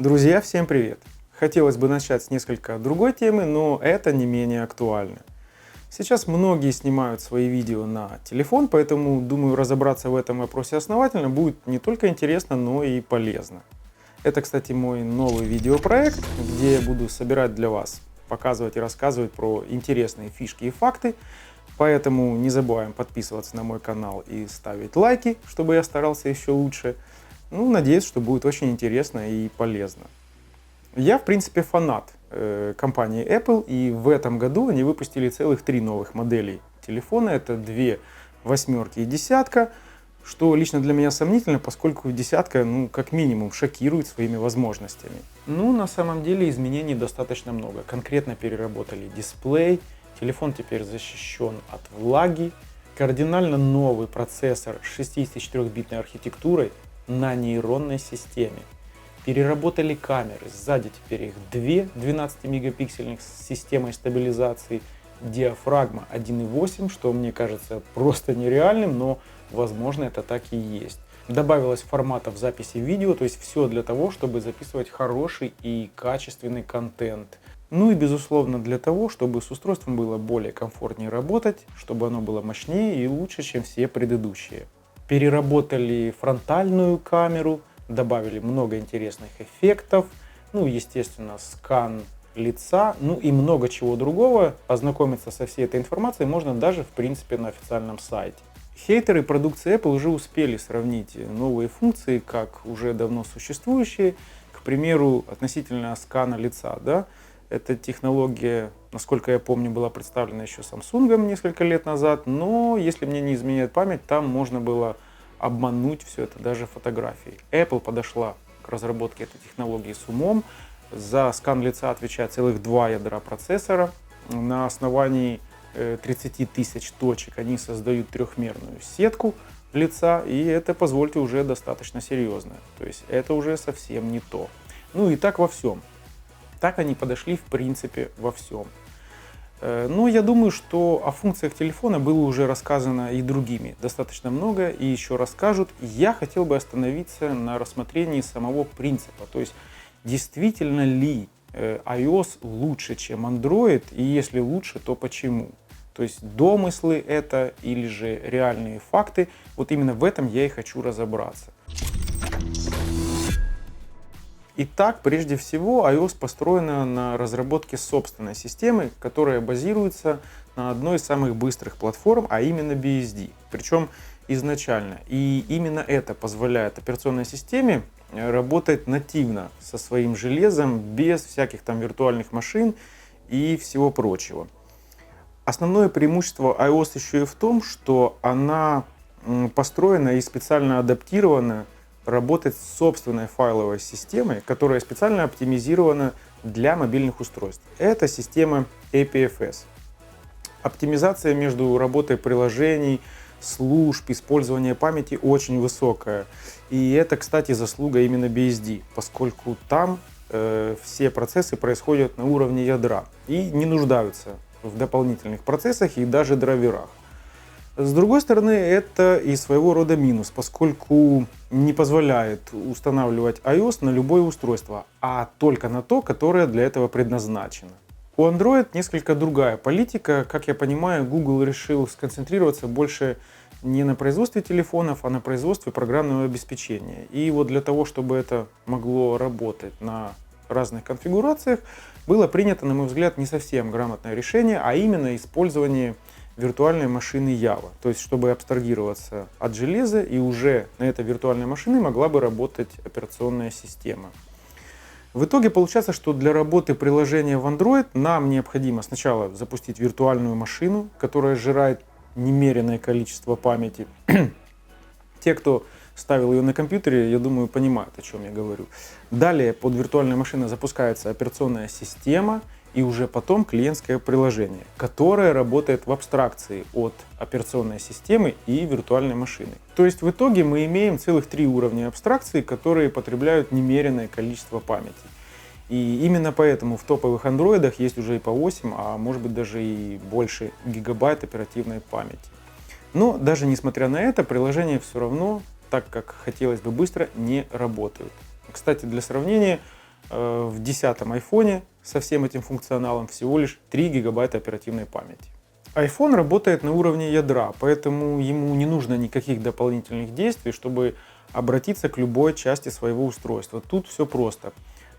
Друзья, всем привет! Хотелось бы начать с несколько другой темы, но это не менее актуально. Сейчас многие снимают свои видео на телефон, поэтому, думаю, разобраться в этом вопросе основательно будет не только интересно, но и полезно. Это, кстати, мой новый видеопроект, где я буду собирать для вас, показывать и рассказывать про интересные фишки и факты. Поэтому не забываем подписываться на мой канал и ставить лайки, чтобы я старался еще лучше. Надеюсь, что будет очень интересно и полезно. Я, в принципе, фанат компании Apple, и в этом году они выпустили целых 3 новых моделей телефона. Это 2 восьмерки и десятка, что лично для меня сомнительно, поскольку десятка, как минимум, шокирует своими возможностями. На самом деле изменений достаточно много. Конкретно переработали дисплей, телефон теперь защищен от влаги, кардинально новый процессор с 64-битной архитектурой на нейронной системе. Переработали камеры, сзади теперь их 2 12-мегапиксельных с системой стабилизации, диафрагма 1.8, что мне кажется просто нереальным, но возможно это так и есть. Добавилось форматов записи видео, то есть все для того, чтобы записывать хороший и качественный контент. И безусловно для того, чтобы с устройством было более комфортнее работать, чтобы оно было мощнее и лучше, чем все предыдущие. Переработали фронтальную камеру, добавили много интересных эффектов, естественно, скан лица, и много чего другого. Ознакомиться со всей этой информацией можно даже, в принципе, на официальном сайте. Хейтеры продукции Apple уже успели сравнить новые функции, как уже давно существующие, к примеру, относительно скана лица, да? Эта технология, насколько я помню, была представлена еще Samsung несколько лет назад, но, если мне не изменяет память, там можно было обмануть все это даже фотографией. Apple подошла к разработке этой технологии с умом. За скан лица отвечает целых 2 ядра процессора. На основании 30 тысяч точек они создают трехмерную сетку лица, и это, позвольте, уже достаточно серьезно. То есть это уже совсем не то. И так во всем. Так они подошли, в принципе, во всем. Но я думаю, что о функциях телефона было уже рассказано и другими достаточно много, и еще расскажут. Я хотел бы остановиться на рассмотрении самого принципа. То есть, действительно ли iOS лучше, чем Android, и если лучше, то почему? То есть, домыслы это или же реальные факты? Вот именно в этом я и хочу разобраться. Итак, прежде всего, iOS построена на разработке собственной системы, которая базируется на одной из самых быстрых платформ, а именно BSD. Причем изначально. И именно это позволяет операционной системе работать нативно со своим железом, без всяких там виртуальных машин и всего прочего. Основное преимущество iOS еще и в том, что она построена и специально адаптирована работать с собственной файловой системой, которая специально оптимизирована для мобильных устройств. Это система APFS. Оптимизация между работой приложений, служб, использование памяти очень высокая. И это, кстати, заслуга именно BSD, поскольку там все процессы происходят на уровне ядра и не нуждаются в дополнительных процессах и даже драйверах. С другой стороны, это и своего рода минус, поскольку не позволяет устанавливать iOS на любое устройство, а только на то, которое для этого предназначено. У Android несколько другая политика. Как я понимаю, Google решил сконцентрироваться больше не на производстве телефонов, а на производстве программного обеспечения. И вот для того, чтобы это могло работать на разных конфигурациях, было принято, на мой взгляд, не совсем грамотное решение, а именно использование виртуальной машины Java. То есть, чтобы абстрагироваться от железа, и уже на этой виртуальной машине могла бы работать операционная система. В итоге получается, что для работы приложения в Android нам необходимо сначала запустить виртуальную машину, которая сжирает немеренное количество памяти. Те, кто ставил ее на компьютере, я думаю, понимают, о чем я говорю. Далее под виртуальной машиной запускается операционная система, и уже потом клиентское приложение, которое работает в абстракции от операционной системы и виртуальной машины. То есть в итоге мы имеем целых 3 уровня абстракции, которые потребляют немеренное количество памяти. И именно поэтому в топовых андроидах есть уже и по 8, а может быть даже и больше гигабайт оперативной памяти. Но даже несмотря на это, приложения все равно, так как хотелось бы быстро, не работают. Кстати, для сравнения, в 10-м айфоне со всем этим функционалом всего лишь 3 гигабайта оперативной памяти. iPhone работает на уровне ядра, поэтому ему не нужно никаких дополнительных действий, чтобы обратиться к любой части своего устройства. Тут все просто.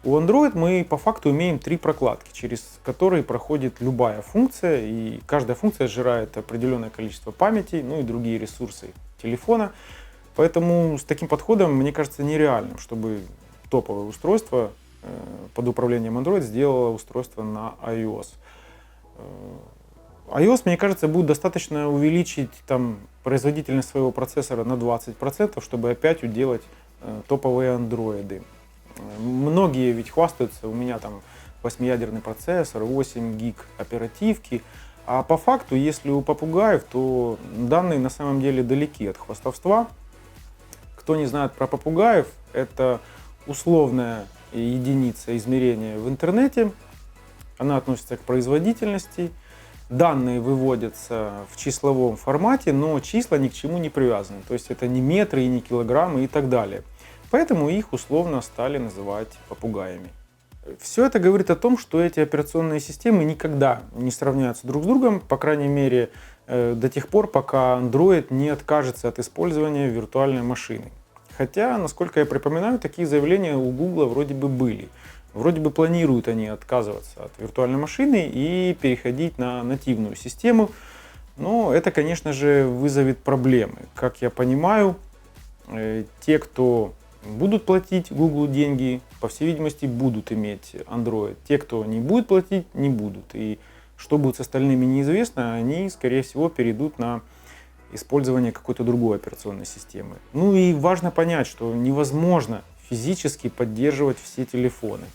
У Android мы по факту имеем 3 прокладки, через которые проходит любая функция, и каждая функция сжирает определенное количество памяти, ну и другие ресурсы телефона. Поэтому с таким подходом, мне кажется, нереальным, чтобы топовое устройство под управлением Android сделало устройство на iOS. iOS, мне кажется, будет достаточно увеличить там производительность своего процессора на 20%, чтобы опять уделать топовые андроиды. Многие ведь хвастаются, у меня там 8-ядерный процессор, 8 гиг оперативки, а по факту, если у попугаев, то данные на самом деле далеки от хвастовства. Кто не знает про попугаев, это условная единица измерения в интернете, она относится к производительности. Данные выводятся в числовом формате, но числа ни к чему не привязаны. То есть это не метры и не килограммы и так далее. Поэтому их условно стали называть попугаями. Все это говорит о том, что эти операционные системы никогда не сравняются друг с другом, по крайней мере, до тех пор, пока Android не откажется от использования виртуальной машины. Хотя, насколько я припоминаю, такие заявления у Google вроде бы были. Вроде бы планируют они отказываться от виртуальной машины и переходить на нативную систему. Но это, конечно же, вызовет проблемы. Как я понимаю, те, кто будут платить Google деньги, по всей видимости, будут иметь Android. Те, кто не будет платить, не будут. И что будет с остальными, неизвестно. Они, скорее всего, перейдут на использование какой-то другой операционной системы. Ну и важно понять, что невозможно физически поддерживать все телефоны.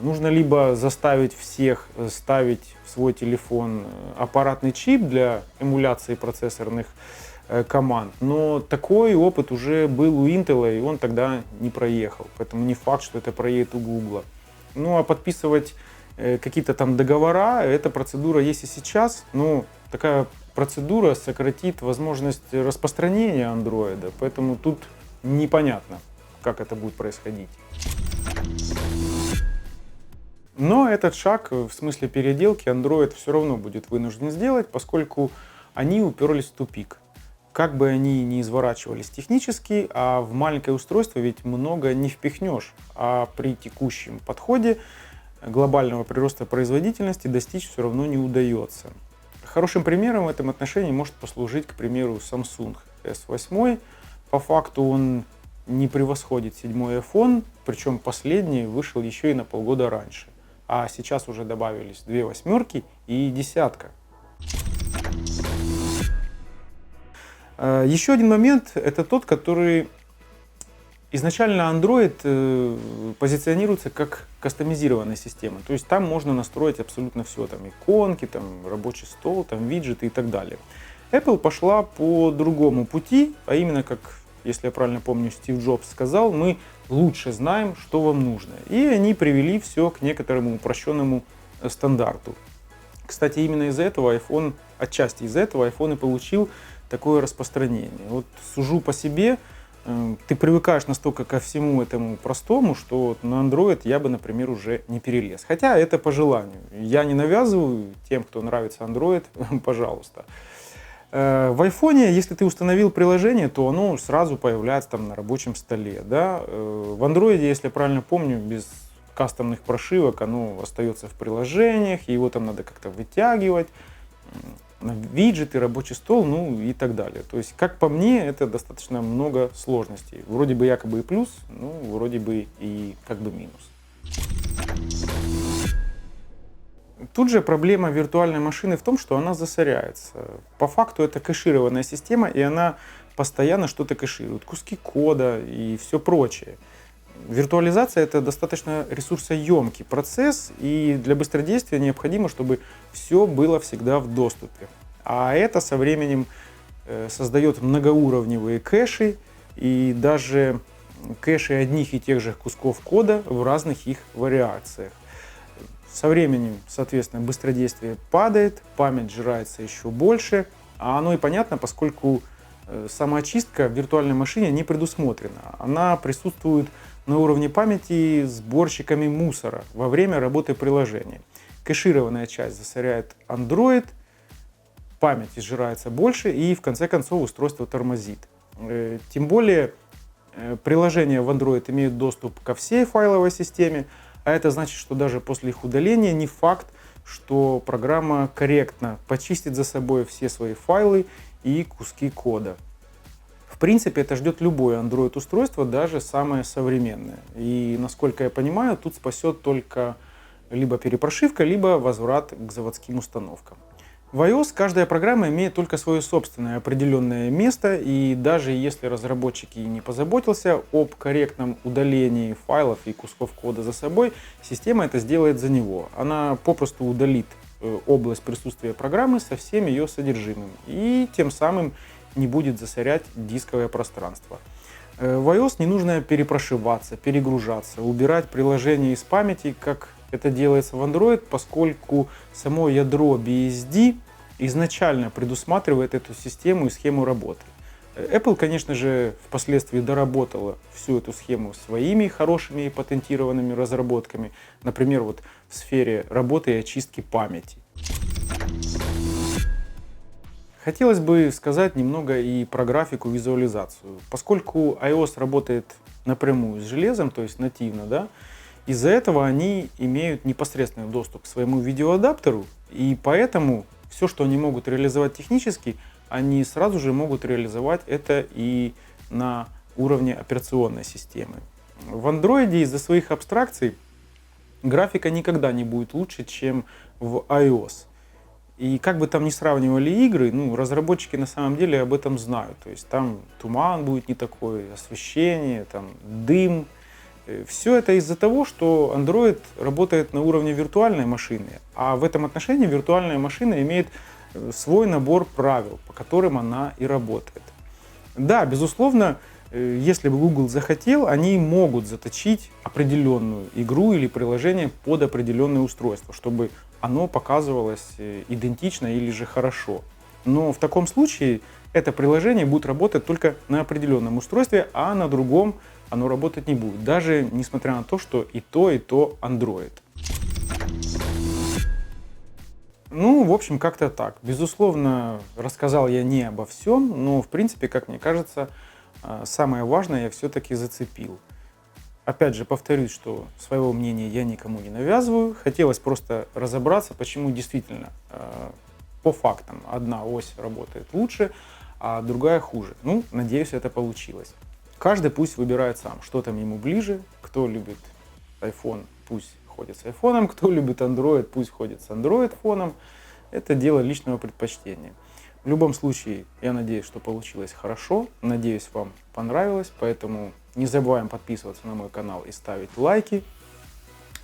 Нужно либо заставить всех ставить в свой телефон аппаратный чип для эмуляции процессорных команд, но такой опыт уже был у Intel, и он тогда не проехал, поэтому не факт, что это проедет у Google. Ну а подписывать какие-то там договора, эта процедура есть и сейчас, но такая процедура сократит возможность распространения Android, поэтому тут непонятно, как это будет происходить. Но этот шаг, в смысле переделки, Android все равно будет вынужден сделать, поскольку они уперлись в тупик. Как бы они ни изворачивались технически, а в маленькое устройство ведь много не впихнешь, а при текущем подходе глобального прироста производительности достичь все равно не удается. Хорошим примером в этом отношении может послужить, к примеру, Samsung S8. По факту он не превосходит 7-й iPhone, причем последний вышел еще и на полгода раньше. А сейчас уже добавились 2 восьмерки и 10-ка. Еще один момент – это тот, который изначально Android позиционируется как кастомизированная система. То есть там можно настроить абсолютно все, там иконки, там рабочий стол, там виджеты и так далее. Apple пошла по другому пути, а именно, как, если я правильно помню, Стив Джобс сказал, мы лучше знаем, что вам нужно. И они привели все к некоторому упрощенному стандарту. Кстати, именно из-за этого iPhone, отчасти из-за этого iPhone и получил такое распространение. Вот сужу по себе, ты привыкаешь настолько ко всему этому простому, что на Android я бы, например, уже не перелез. Хотя это по желанию. Я не навязываю тем, кто нравится Android, пожалуйста. В iPhone, если ты установил приложение, то оно сразу появляется там на рабочем столе. Да? В Android, если я правильно помню, без кастомных прошивок оно остается в приложениях, его там надо как-то вытягивать, виджеты, рабочий стол, ну и так далее. То есть, как по мне, это достаточно много сложностей. Вроде бы якобы и плюс, ну вроде бы и как бы минус. Тут же проблема виртуальной машины в том, что она засоряется. По факту это кэшированная система, и она постоянно что-то кэширует. Куски кода и все прочее. Виртуализация – это достаточно ресурсоемкий процесс, и для быстродействия необходимо, чтобы все было всегда в доступе. А это со временем создает многоуровневые кэши, и даже кэши одних и тех же кусков кода в разных их вариациях. Со временем, соответственно, быстродействие падает, память сжирается еще больше, а оно и понятно, поскольку самоочистка в виртуальной машине не предусмотрена. Она присутствует на уровне памяти сборщиками мусора во время работы приложения. Кэшированная часть засоряет Android, память изжирается больше и в конце концов устройство тормозит. Тем более приложения в Android имеют доступ ко всей файловой системе, а это значит, что даже после их удаления не факт, что программа корректно почистит за собой все свои файлы и куски кода. В принципе, это ждет любое Android-устройство, даже самое современное. И, насколько я понимаю, тут спасет только либо перепрошивка, либо возврат к заводским установкам. В iOS каждая программа имеет только свое собственное определенное место, и даже если разработчик и не позаботился об корректном удалении файлов и кусков кода за собой, система это сделает за него. Она попросту удалит область присутствия программы со всем ее содержимым и тем самым не будет засорять дисковое пространство. В iOS не нужно перепрошиваться, перегружаться, убирать приложение из памяти, как это делается в Android, поскольку само ядро BSD изначально предусматривает эту систему и схему работы. Apple, конечно же, впоследствии доработала всю эту схему своими хорошими и патентированными разработками, например, вот в сфере работы и очистки памяти. Хотелось бы сказать немного и про графику, визуализацию. Поскольку iOS работает напрямую с железом, то есть нативно, да, из-за этого они имеют непосредственный доступ к своему видеоадаптеру, и поэтому все, что они могут реализовать технически, они сразу же могут реализовать это и на уровне операционной системы. В Android из-за своих абстракций графика никогда не будет лучше, чем в iOS. И как бы там ни сравнивали игры, разработчики на самом деле об этом знают. То есть там туман будет не такой, освещение, там дым. Все это из-за того, что Android работает на уровне виртуальной машины, а в этом отношении виртуальная машина имеет свой набор правил, по которым она и работает. Да, безусловно, если бы Google захотел, они могут заточить определенную игру или приложение под определенное устройство, чтобы оно показывалось идентично или же хорошо. Но в таком случае это приложение будет работать только на определенном устройстве, а на другом оно работать не будет, даже несмотря на то, что и то Android. В общем, как-то так. Безусловно, рассказал я не обо всем, но, в принципе, как мне кажется, самое важное я все-таки зацепил. Опять же, повторюсь, что своего мнения я никому не навязываю. Хотелось просто разобраться, почему действительно по фактам одна ось работает лучше, а другая хуже. Надеюсь, это получилось. Каждый пусть выбирает сам, что там ему ближе. Кто любит iPhone, пусть ходит с iPhone, кто любит Android, пусть ходит с Android фоном. Это дело личного предпочтения. В любом случае, я надеюсь, что получилось хорошо. Надеюсь, вам понравилось. Поэтому не забываем подписываться на мой канал и ставить лайки.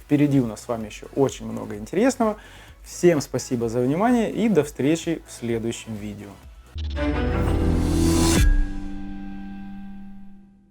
Впереди у нас с вами еще очень много интересного. Всем спасибо за внимание и до встречи в следующем видео.